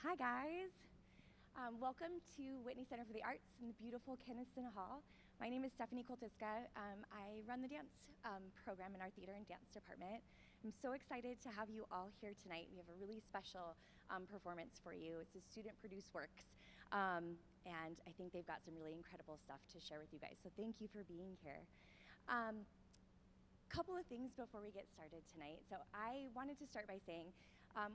Hi guys, welcome to Whitney Center for the Arts in the beautiful Keniston Hall. My name is Stephanie Koltiska. I run the dance program in our theater and dance department. I'm so excited to have you all here tonight. We have a really special performance for you. It's a student-produced works, and I think they've got some really incredible stuff to share with you guys, so thank you for being here. Couple of things before we get started tonight. So I wanted to start by saying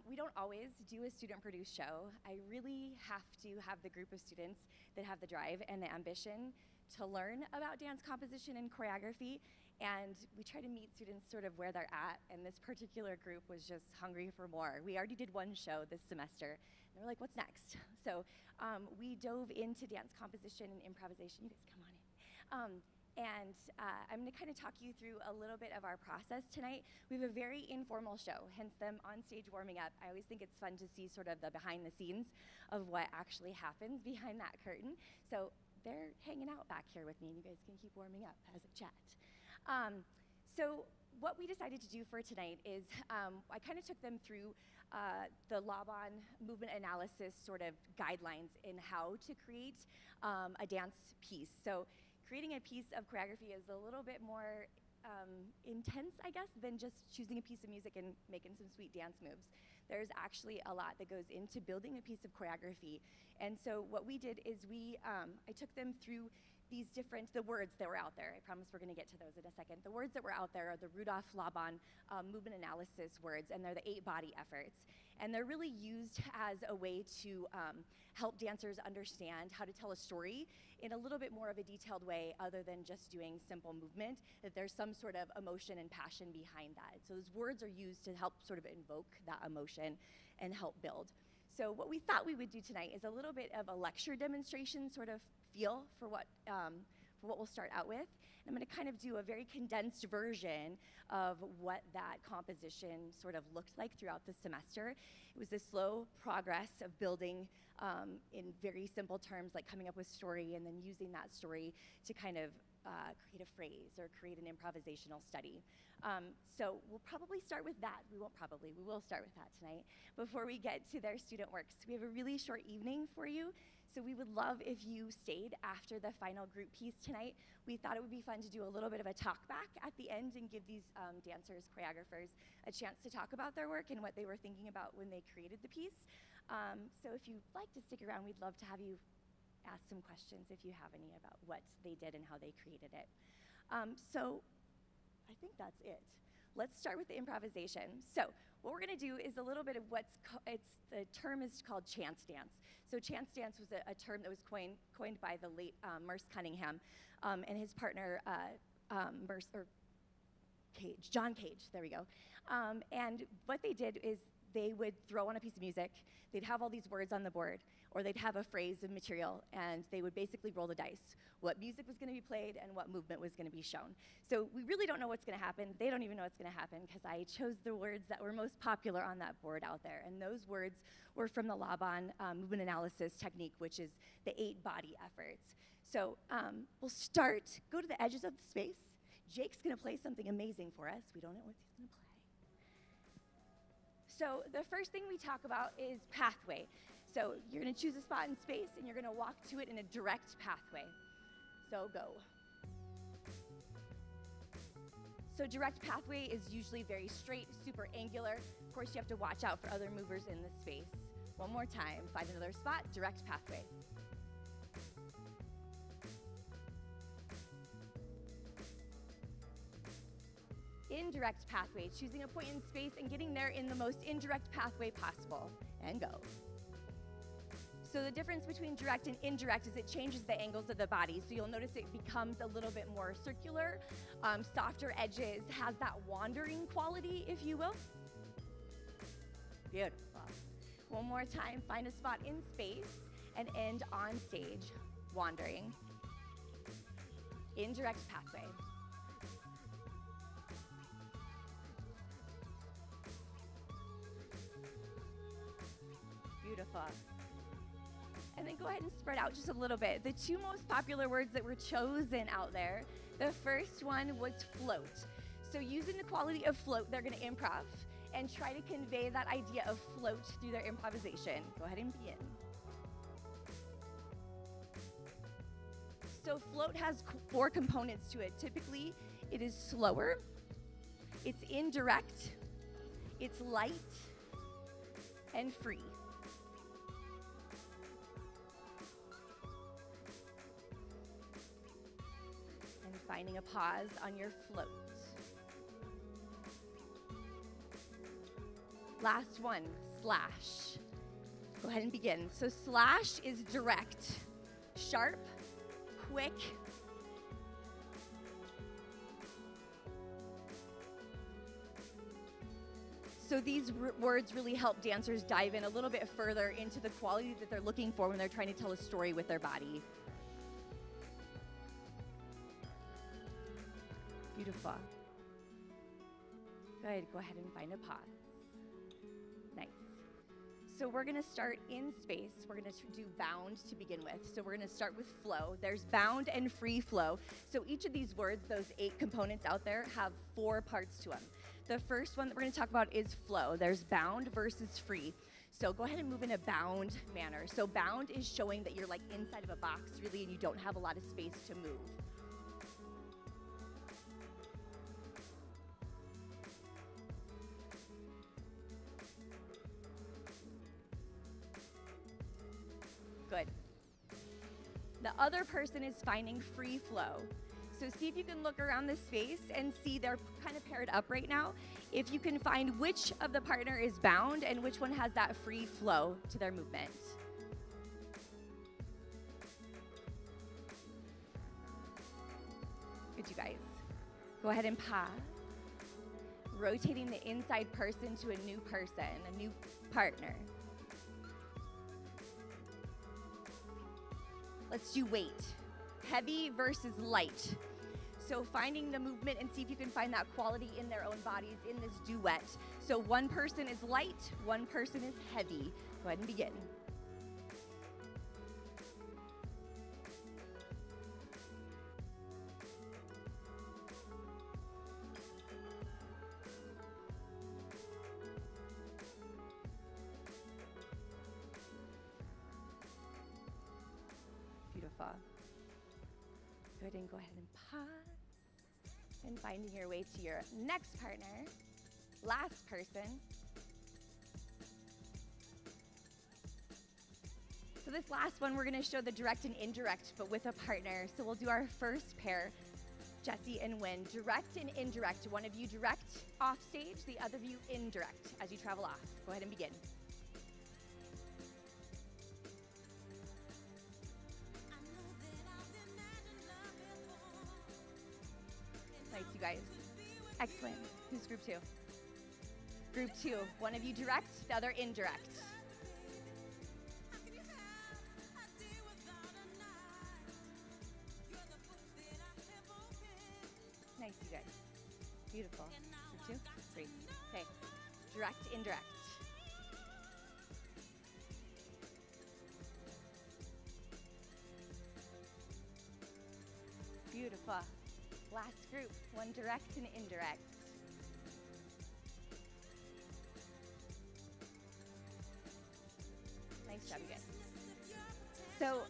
we don't always do a student-produced show. I really have to have the group of students that have the drive and the ambition to learn about dance composition and choreography, and we try to meet students sort of where they're at, and this particular group was just hungry for more. We already did one show this semester, and they were like, what's next? So we dove into dance composition and improvisation. You guys come on in. I'm going to kind of talk you through a little bit of our process tonight. We have a very informal show, hence them on stage warming up. I always think it's fun to see sort of the behind the scenes of what actually happens behind that curtain. So they're hanging out back here with me, and you guys can keep warming up as a chat. So what we decided to do for tonight is I kind of took them through the Laban movement analysis sort of guidelines in how to create a dance piece. So creating a piece of choreography is a little bit more intense, I guess, than just choosing a piece of music and making some sweet dance moves. There's actually a lot that goes into building a piece of choreography. And so what we did is I took them through the words that were out there. I promise we're going to get to those in a second. The words that were out there are the Rudolph Laban movement analysis words, and they're the 8 body efforts. And they're really used as a way to help dancers understand how to tell a story in a little bit more of a detailed way other than just doing simple movement, that there's some sort of emotion and passion behind that. So those words are used to help sort of invoke that emotion and help build. So what we thought we would do tonight is a little bit of a lecture demonstration sort of feel for what we'll start out with. And I'm going to kind of do a very condensed version of what that composition sort of looked like throughout the semester. It was a slow progress of building in very simple terms, like coming up with story and then using that story to kind of create a phrase or create an improvisational study. So we'll probably start with that. We will start with that tonight before we get to their student works. We have a really short evening for you, so we would love if you stayed after the final group piece tonight. We thought it would be fun to do a little bit of a talk back at the end and give these dancers, choreographers, a chance to talk about their work and what they were thinking about when they created the piece. So if you'd like to stick around, we'd love to have you ask some questions if you have any about what they did and how they created it. So I think that's it. Let's start with the improvisation. So what we're going to do is a little bit of the term is called chance dance. So chance dance was a term that was coined by the late Merce Cunningham and his partner John Cage, there we go. And what they did is they would throw on a piece of music, they'd have all these words on the board, or they'd have a phrase of material, and they would basically roll the dice. What music was going to be played and what movement was going to be shown. So we really don't know what's going to happen. They don't even know what's going to happen because I chose the words that were most popular on that board out there. And those words were from the Laban movement analysis technique, which is the 8 body efforts. So we'll start, go to the edges of the space. Jake's going to play something amazing for us. We don't know what he's going to play. So the first thing we talk about is pathway. So you're going to choose a spot in space and you're going to walk to it in a direct pathway. So go. So direct pathway is usually very straight, super angular. Of course, you have to watch out for other movers in the space. One more time, find another spot, direct pathway. Indirect pathway, choosing a point in space and getting there in the most indirect pathway possible, and go. So the difference between direct and indirect is it changes the angles of the body. So you'll notice it becomes a little bit more circular, softer edges, has that wandering quality, if you will. Beautiful. One more time, find a spot in space and end on stage, wandering. Indirect pathway. Beautiful. And then go ahead and spread out just a little bit. The 2 most popular words that were chosen out there, the first one was float. So using the quality of float, they're going to improv. and try to convey that idea of float through their improvisation. Go ahead and begin. So float has 4 components to it. Typically, it is slower, it's indirect, it's light, and free. And finding a pause on your float. Last one, slash. Go ahead and begin. So slash is direct, sharp, quick. So these words really help dancers dive in a little bit further into the quality that they're looking for when they're trying to tell a story with their body. Beautiful. Good, go ahead and find a pause. Nice. So we're gonna start in space. We're gonna do bound to begin with. So we're gonna start with flow. There's bound and free flow. So each of these words, those 8 components out there, have 4 parts to them. The first one that we're gonna talk about is flow. There's bound versus free. So go ahead and move in a bound manner. So bound is showing that you're like inside of a box really and you don't have a lot of space to move. Good. The other person is finding free flow. So see if you can look around the space and see they're kind of paired up right now. If you can find which of the partner is bound and which one has that free flow to their movement. Good, you guys. Go ahead and pause. Rotating the inside person to a new person, a new partner. Let's do weight. Heavy versus light. So finding the movement and see if you can find that quality in their own bodies in this duet. So one person is light, one person is heavy. Go ahead and begin. Beautiful. Good, and go ahead and pause. And finding your way to your next partner, last person. So this last one, we're gonna show the direct and indirect, but with a partner. So we'll do our first pair, Jaycee and Win. Direct and indirect. One of you direct off stage, the other of you indirect as you travel off. Go ahead and begin. Nice, you guys. Excellent. Who's group 2? Group 2. One of you direct, the other indirect. Nice, you guys. Beautiful. Group 2? 3. Okay. Direct, indirect. Beautiful. Last group, one direct and indirect. Nice job, you guys. So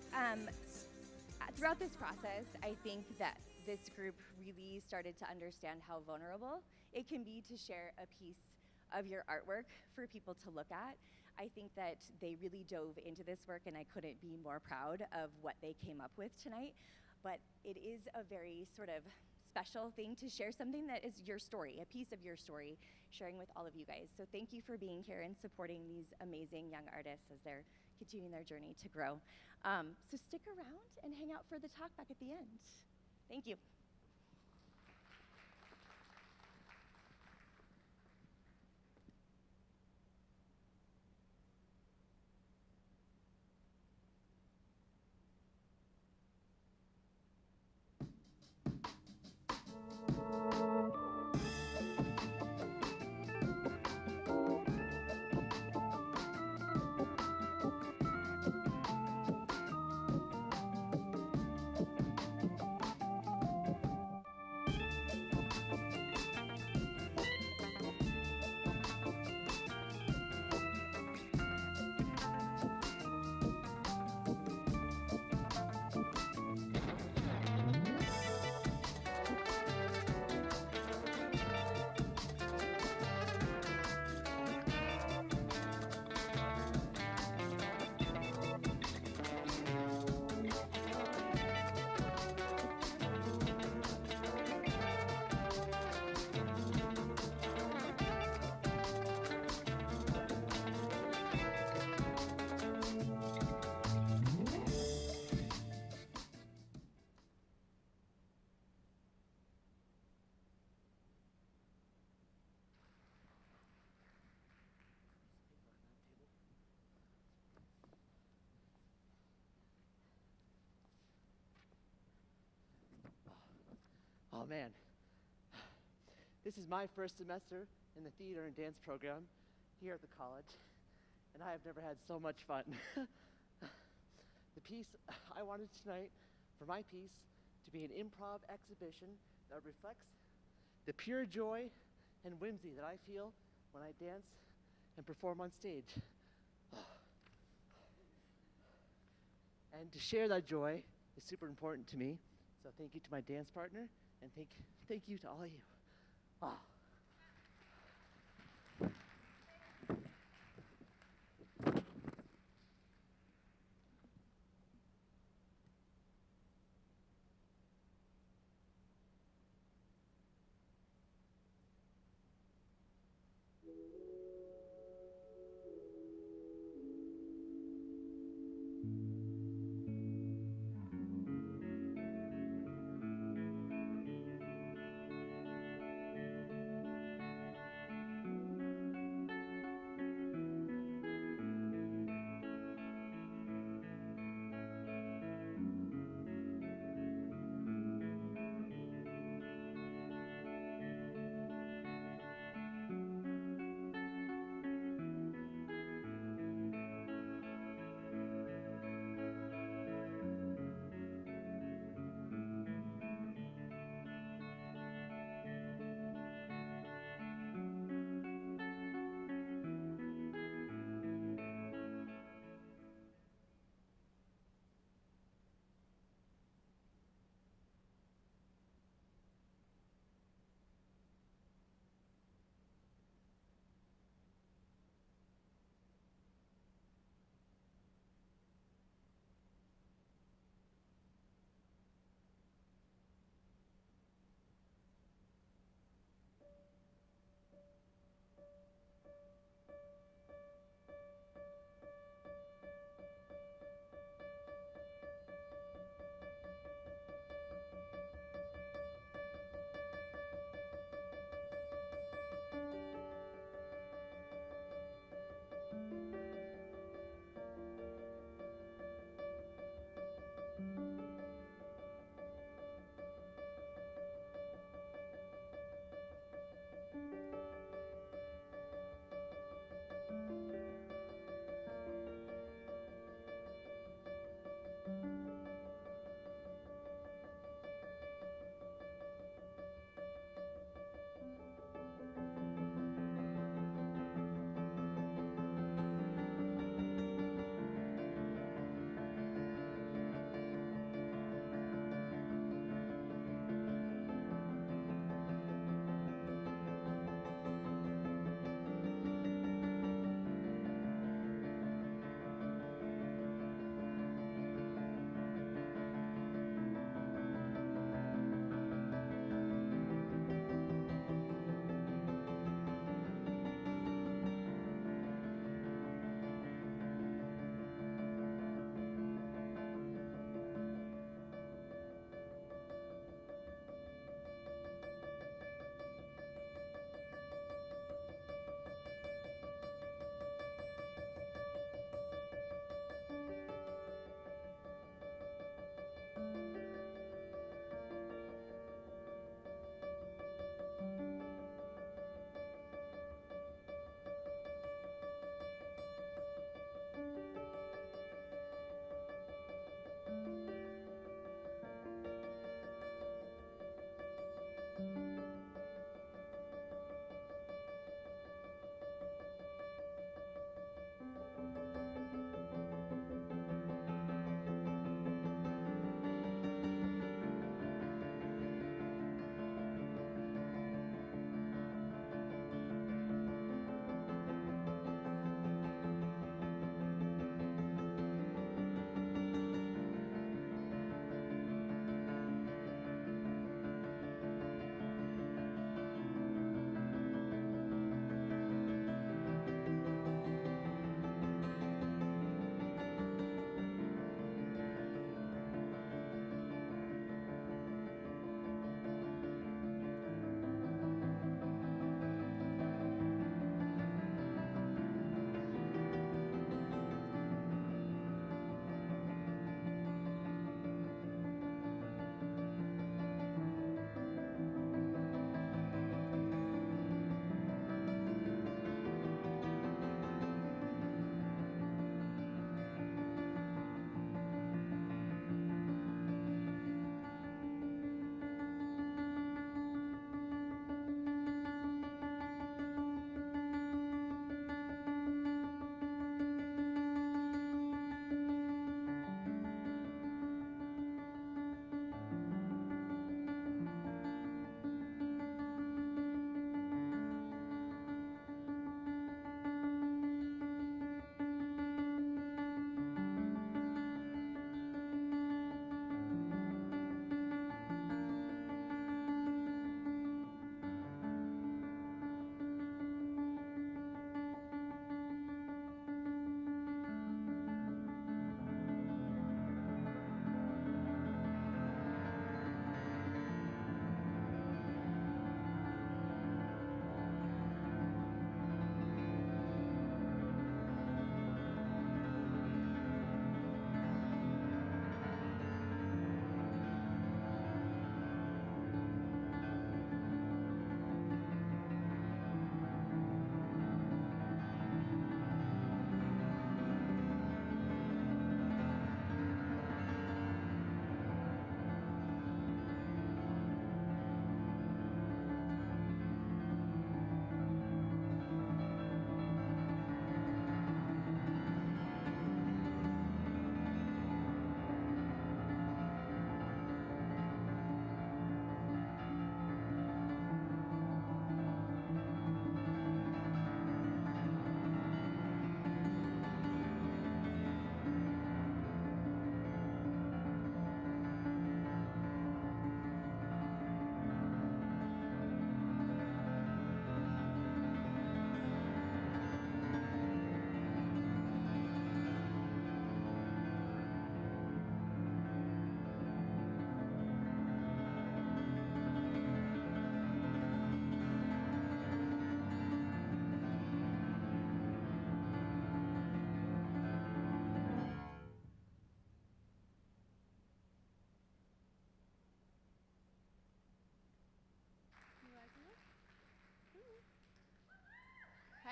throughout this process, I think that this group really started to understand how vulnerable it can be to share a piece of your artwork for people to look at. I think that they really dove into this work, and I couldn't be more proud of what they came up with tonight. But it is a very sort of special thing to share something that is your story, a piece of your story, sharing with all of you guys. So thank you for being here and supporting these amazing young artists as they're continuing their journey to grow. So stick around and hang out for the talk back at the end. Thank you. Oh man, this is my first semester in the theater and dance program here at the college, and I have never had so much fun. The piece I wanted tonight, for my piece, to be an improv exhibition that reflects the pure joy and whimsy that I feel when I dance and perform on stage. And to share that joy is super important to me. So thank you to my dance partner, and thank you to all of you. Ah.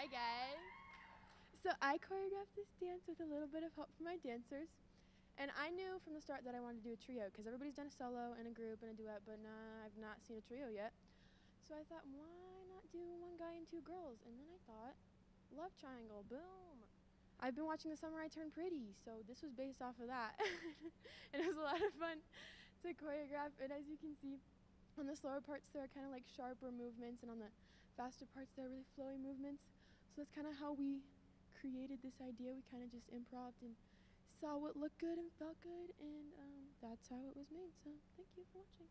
Hi guys. So I choreographed this dance with a little bit of help from my dancers. And I knew from the start that I wanted to do a trio because everybody's done a solo and a group and a duet, but I've not seen a trio yet. So I thought, why not do one guy and two girls? And then I thought, love triangle, boom. I've been watching The Summer I Turned Pretty, so this was based off of that. And it was a lot of fun to choreograph. And as you can see, on the slower parts, there are kind of like sharper movements, and on the faster parts, there are really flowy movements. So that's kind of how we created this idea. We kind of just improv'd and saw what looked good and felt good, and that's how it was made. So thank you for watching.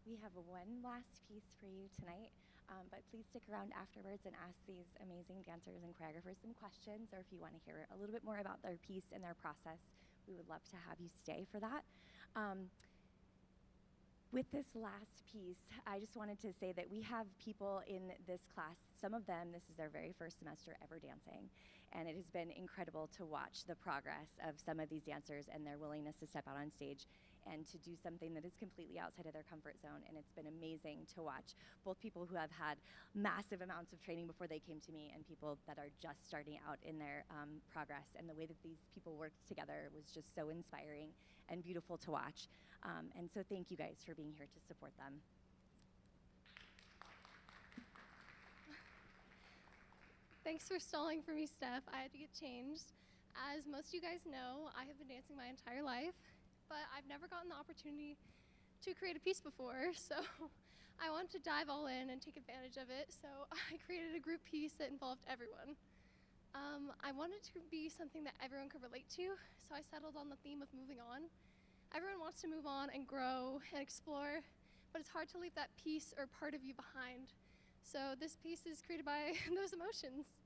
We have one last piece for you tonight, but please stick around afterwards and ask these amazing dancers and choreographers some questions, or if you want to hear a little bit more about their piece and their process, we would love to have you stay for that. With this last piece, I just wanted to say that we have people in this class, some of them, this is their very first semester ever dancing, and it has been incredible to watch the progress of some of these dancers and their willingness to step out on stage and to do something that is completely outside of their comfort zone, and it's been amazing to watch both people who have had massive amounts of training before they came to me and people that are just starting out in their progress, and the way that these people worked together was just so inspiring and beautiful to watch. And so thank you guys for being here to support them. Thanks for stalling for me, Steph. I had to get changed. As most of you guys know, I have been dancing my entire life, but I've never gotten the opportunity to create a piece before, so I wanted to dive all in and take advantage of it, so I created a group piece that involved everyone. I wanted to be something that everyone could relate to, so I settled on the theme of moving on. Everyone wants to move on and grow and explore, but it's hard to leave that piece or part of you behind. So this piece is created by those emotions.